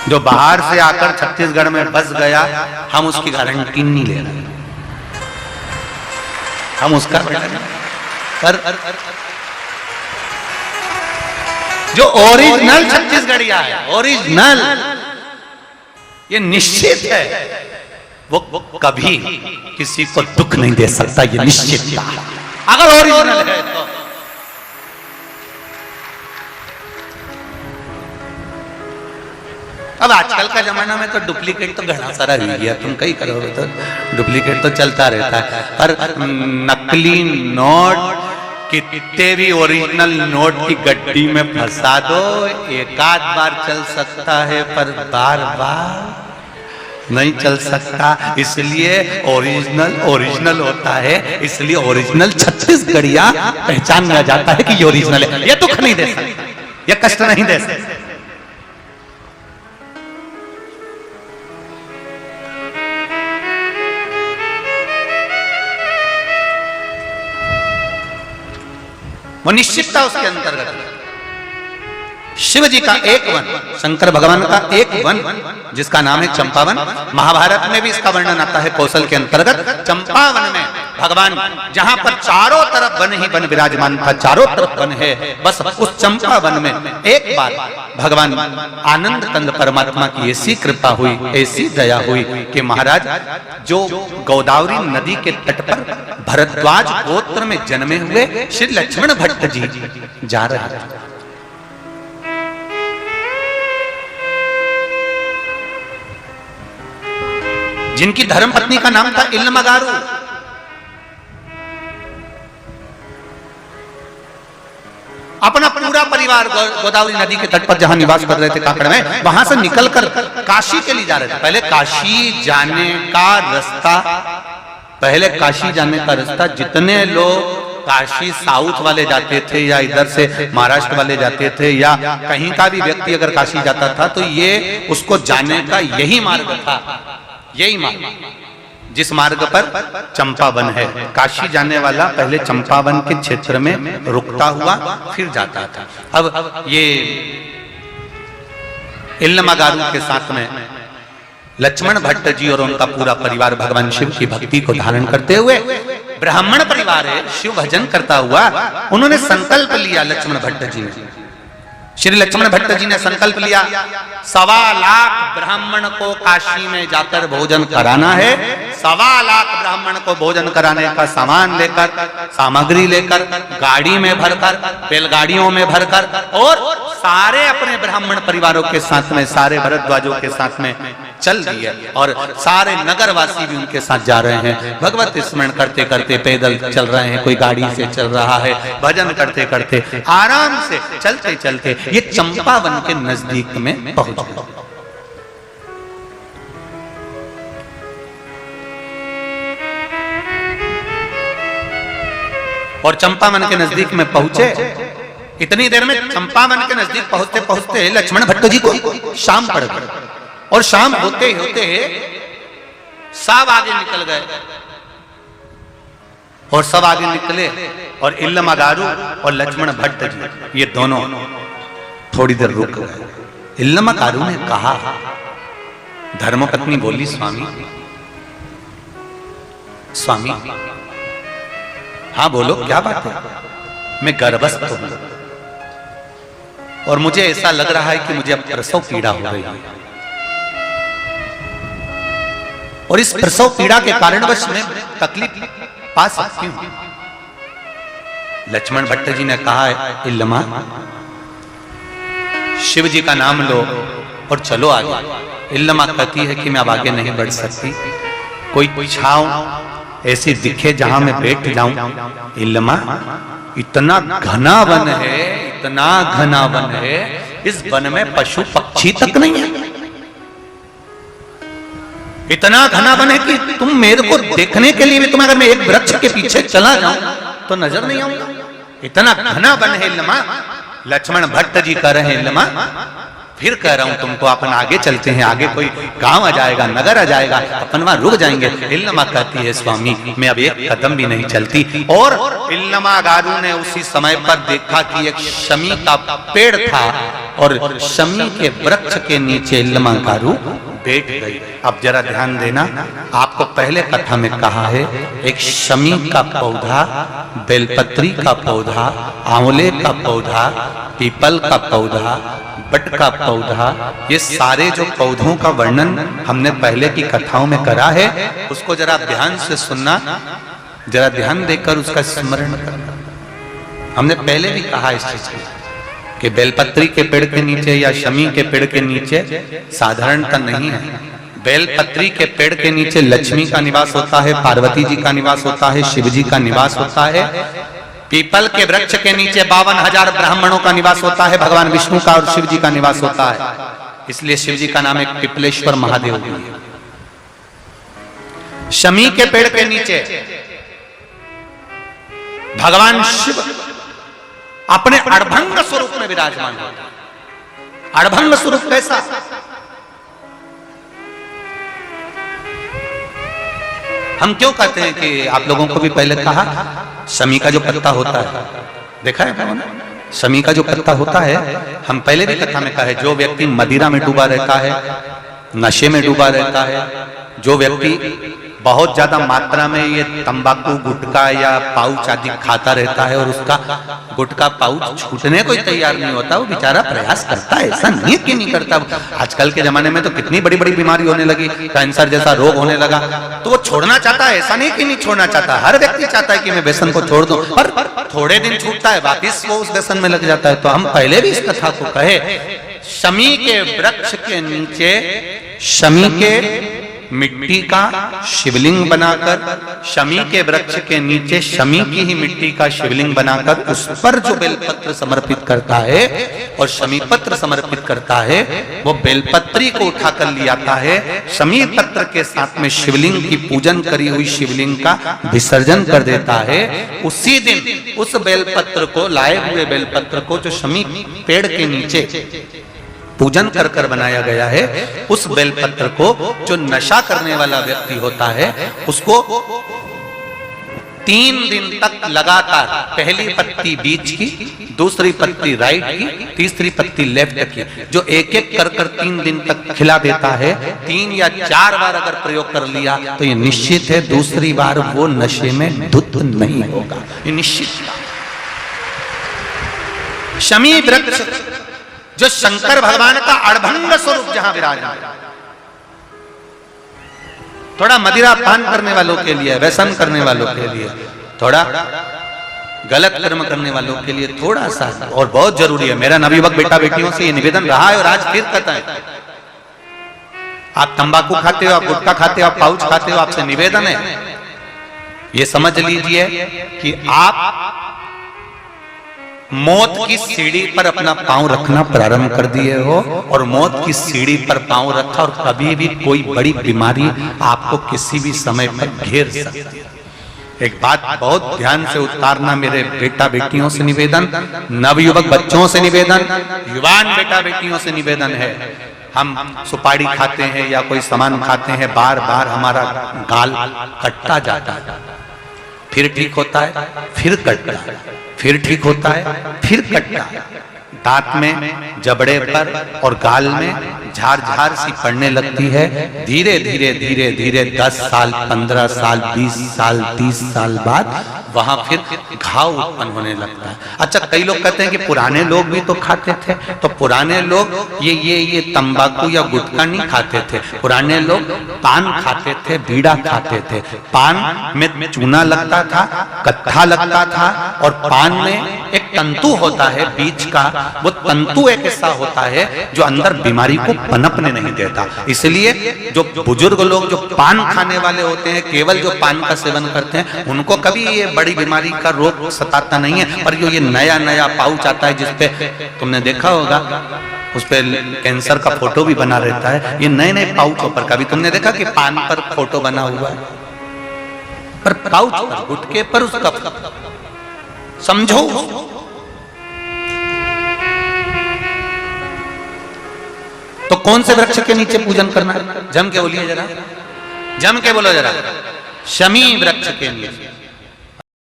जो बाहर से आकर छत्तीसगढ़ में बस गया, हम उसकी गारंटी नहीं ले रहे, हम उसका पर जो ओरिजिनल छत्तीसगढ़िया है, ओरिजिनल, ये निश्चित है वो कभी किसी को दुख नहीं दे सकता, ये निश्चित है अगर ओरिजिनल है तो। अब आजकल का जमाना में तो डुप्लीकेट तो घना सारा हो गया, तुम कहीं करोगे तो डुप्लीकेट तो चलता रहता है। पर नकली नोट कितने भी ओरिजिनल नोट की गड्डी में फंसा दो, एक आध बार चल सकता है पर बार बार नहीं चल सकता। इसलिए ओरिजिनल ओरिजिनल होता है, इसलिए ओरिजिनल छत्तीसगढ़िया पहचान लिया जाता है कि ये ओरिजिनल है, ये दुख नहीं दे सकता, ये कष्ट नहीं दे सकता। वो निश्चितता उसके अंतर्गत है। शिव जी का एक वन, शंकर भगवान का एक वन जिसका नाम है चंपावन, महाभारत में भी इसका वर्णन आता है कौशल के अंतर्गत। चंपावन में भगवान, जहां पर चारों तरफ वन ही वन विराजमान था, चारों तरफ वन है, बस उस चंपावन में एक बार भगवान आनंद कंद परमात्मा की ऐसी कृपा हुई, ऐसी दया हुई कि महाराज जो गोदावरी नदी के तट पर भरद्वाज गोत्र में जन्मे हुए श्री लक्ष्मण भट्ट जी जा रहे थे। जिनकी धर्मपत्नी का नाम था इल्लमगारू, अपना पूरा परिवार गोदावरी नदी के तट पर जहां निवास कर रहे थे काकड़ में, वहां से निकलकर काशी के लिए जा रहे थे। पहले काशी जाने का रास्ता, पहले काशी जाने का रास्ता जितने लोग काशी साउथ वाले जाते थे या इधर से महाराष्ट्र वाले जाते थे या कहीं का भी व्यक्ति अगर काशी जाता था तो ये उसको जाने का यही मार्ग था, यही मार्ग जिस मार्ग पर चंपावन है। काशी जाने वाला पहले चंपावन के क्षेत्र में रुकता हुआ फिर जाता था। अब ये इल्लमगारू के साथ में लक्ष्मण भट्ट जी और उनका पूरा परिवार भगवान शिव की भक्ति को धारण करते हुए, ब्राह्मण परिवार है, शिव भजन करता हुआ उन्होंने संकल्प लिया। लक्ष्मण भट्ट जी ने, श्री लक्ष्मण भट्ट जी ने संकल्प लिया 1.25 लाख ब्राह्मण को काशी में जाकर भोजन कराना है। 1.25 लाख ब्राह्मण को भोजन कराने का सामान लेकर, सामग्री लेकर, गाड़ी में भरकर, बैलगाड़ियों में भरकर और सारे अपने ब्राह्मण परिवारों के साथ में, सारे भरद्वाजों के साथ में चल दिए और सारे नगरवासी भी उनके साथ जा रहे हैं। भगवत स्मरण करते करते पैदल चल रहे हैं, कोई गाड़ी से चल रहा है, भजन करते करते आराम से चलते चलते ये चंपावन के नजदीक में पहुंच गए। और चंपावन के नजदीक में पहुंचे, इतनी देर में चंपावन के नजदीक पहुंचते पहुंचते लक्ष्मण भट्ट जी को शाम पड़ गई और शाम होते होते सब आगे निकल गए और सब आगे निकले और इल्लमगारू और लक्ष्मण भट्ट जी ये दोनों थोड़ी देर रुक गए। इल्लमगारू ने कहा, धर्मपत्नी बोली, स्वामी स्वामी, हाँ बोलो क्या बात है? मैं गर्भस्थ हूं और मुझे ऐसा लग रहा है कि मुझे अब प्रसव पीड़ा हो रही है और इस प्रसव पीड़ा के कारणवश मैं तकलीफ पा सकती हूं। लक्ष्मण भट्ट जी ने कहा, इल्लमा शिव जी का नाम लो और चलो आगे। इल्लमा कहती है कि मैं अब आगे नहीं बढ़ सकती, कोई छांव ऐसी दिखे जहां मैं बैठ जाऊं। इल्लमा इतना घना वन है, इतना घना वन है, इस वन में पशु पक्षी तक नहीं है। इतना घना वन है कि तुम मेरे को देखने के लिए भी, तुम अगर मैं एक वृक्ष के पीछे चला जाऊं तो नजर नहीं आऊंगा। इतना घना वन है इल्लमा। लक्ष्मण भट्ट जी कह रहे हैं, इल्लमा फिर कह रहा हूं तुमको, अपन आगे चलते हैं, आगे कोई गांव आ जाएगा, नगर आ जाएगा, अपन वहां रुक जाएंगे। इल्लमा कहती है स्वामी मैं अब एक कदम भी नहीं चलती। और इल्लमा गारू ने उसी समय पर देखा कि एक शमी का पेड़ था और शमी के वृक्ष के नीचे इल्लमा गारू बैठ गई। अब जरा ध्यान देना, आपको पहले कथा में कहा है एक शमी का पौधा, बेलपत्री का पौधा, आंवले का पौधा, पीपल का पौधा, बट का पौधा, ये सारे जो पौधों का वर्णन हमने पहले की कथाओं में करा है, उसको जरा ध्यान से सुनना, जरा ध्यान देकर उसका स्मरण करना। हमने पहले भी कहा इस चीज कि बेलपत्री के पेड़ के नीचे या शमी के पेड़ के नीचे साधारणता नहीं है। बेलपत्री के पेड़ के नीचे लक्ष्मी का निवास होता है, पार्वती जी का निवास होता है, शिव जी का निवास होता है। पीपल के वृक्ष के नीचे 52,000 ब्राह्मणों का निवास होता है, भगवान विष्णु का और शिव जी का निवास होता है। इसलिए शिव जी का नाम एक पिपलेश्वर महादेव भी है। शमी के पेड़ के नीचे भगवान शिव अपने अड़भंग स्वरूप में विराजमान होता है। अड़भंग स्वरूप कैसा? हम क्यों कहते हैं कि आप लोगों को भी पहले कहा शमी का जो पत्ता होता है, देखा है शमी का जो पत्ता होता है, हम पहले भी कथा में कहा है, जो व्यक्ति मदिरा में डूबा रहता है, नशे में डूबा रहता है, जो व्यक्ति बहुत ज्यादा मात्रा में ये तंबाकू गुटखा या पाउच आदि खाता रहता है और उसका गुटखा पाउच छूटने को तैयार नहीं होता, वो बेचारा प्रयास करता है, ऐसा नहीं कि नहीं करता। आजकल के जमाने में तो कितनी बड़ी बड़ी बीमारी होने लगी, कैंसर जैसा रोग होने लगा, तो वो छोड़ना चाहता है, ऐसा नहीं कि नहीं छोड़ना चाहता। हर व्यक्ति चाहता है कि मैं व्यसन को छोड़ दूं, पर थोड़े दिन छूटता है, वापिस वो उस व्यसन में लग जाता है। तो हम पहले भी इस कथा को कहे, शमी के वृक्ष के नीचे शमी के मिट्टी का शिवलिंग बनाकर, शमी के वृक्ष के नीचे शमी की ही मिट्टी का शिवलिंग बनाकर उस पर जो बेलपत्र समर्पित करता है और शमी पत्र समर्पित करता है, वो बेलपत्री को उठाकर ले आता है, शमी पत्र के साथ में शिवलिंग की पूजन करी हुई शिवलिंग का विसर्जन कर देता है। उसी दिन उस बेलपत्र को, लाए हुए बेलपत्र को जो शमी पेड़ के नीचे पूजन कर कर बनाया गया है, उस बेलपत्र को जो नशा करने वाला व्यक्ति होता है उसको 3 दिन तक लगातार, पहली पत्ती बीच की, दूसरी पत्ती राइट की, तीसरी पत्ती लेफ्ट की, जो एक एक कर कर 3 दिन तक खिला देता है। 3 या 4 बार अगर प्रयोग कर लिया तो ये निश्चित है दूसरी बार वो नशे में धुत नहीं होगा, ये निश्चित। शमी वृक्ष जो शंकर भगवान का अड़भंग स्वरूप जहां विराजमान, थोड़ा मदिरा पान करने वालों के लिए, व्यसन करने वालों के लिए, थोड़ा गलत कर्म करने वालों के लिए थोड़ा सा, और बहुत जरूरी है। मेरा नवयुवक बेटा बेटियों से ये निवेदन रहा है और आज फिर कहता है, आप तंबाकू खाते हो, आप गुटखा खाते हो, आप पाउच खाते हो, आपसे निवेदन है ये समझ लीजिए कि आप मौत की सीढ़ी पर अपना पांव रखना प्रारंभ कर दिए हो, और मौत की सीढ़ी पर पांव रखा और कभी भी कोई बड़ी बीमारी आपको किसी भी समय पर घेर सकती है। एक बात बहुत ध्यान से उतारना, मेरे बेटा बेटियों से निवेदन, नवयुवक बच्चों से निवेदन, युवान बेटा बेटियों से निवेदन है, हम सुपारी खाते हैं या कोई सामान खाते हैं, बार बार हमारा गाल कटता जाता है, फिर ठीक होता है, फिर कटता है, फिर ठीक होता है, फिर कटता है, दांत में, जबड़े पर और गाल में झार झार सी पड़ने लगती है। धीरे धीरे धीरे धीरे 10 साल, 15 साल, 20 साल, 30 साल बाद वहां फिर घाव उत्पन्न होने लगता है। अच्छा, कई लोग कहते हैं कि पुराने लोग भी तो खाते थे, तो पुराने लोग ये तंबाकू या गुटखा नहीं खाते थे, पुराने लोग पान खाते थे, बीड़ा खाते थे। पान में चूना लगता था, कत्था लगता था, और पान में एक तंतु होता है बीच का, वो तंतु एक ऐसा होता है जो अंदर बीमारी को पनपने नहीं देता। इसलिए जो बुजुर्ग लोग जो पान खाने वाले होते हैं, केवल जो पान का सेवन करते हैं, उनको कभी ये बड़ी बीमारी का रोग सताता नहीं है। पर जो ये नया नया पाउच आता है जिसपे तुमने देखा होगा, उस पे कैंसर का फोटो भी बना रहता है, ये नए नए पाउचों पर, कभी तुमने देखा कि पान पर फोटो बना हुआ है, पर पाउच पर, गुटके पर उसका समझो। तो कौन से वृक्ष के नीचे पूजन करना है? जम के बोलिए जरा, जम के बोलो जरा, शमी वृक्ष के नीचे।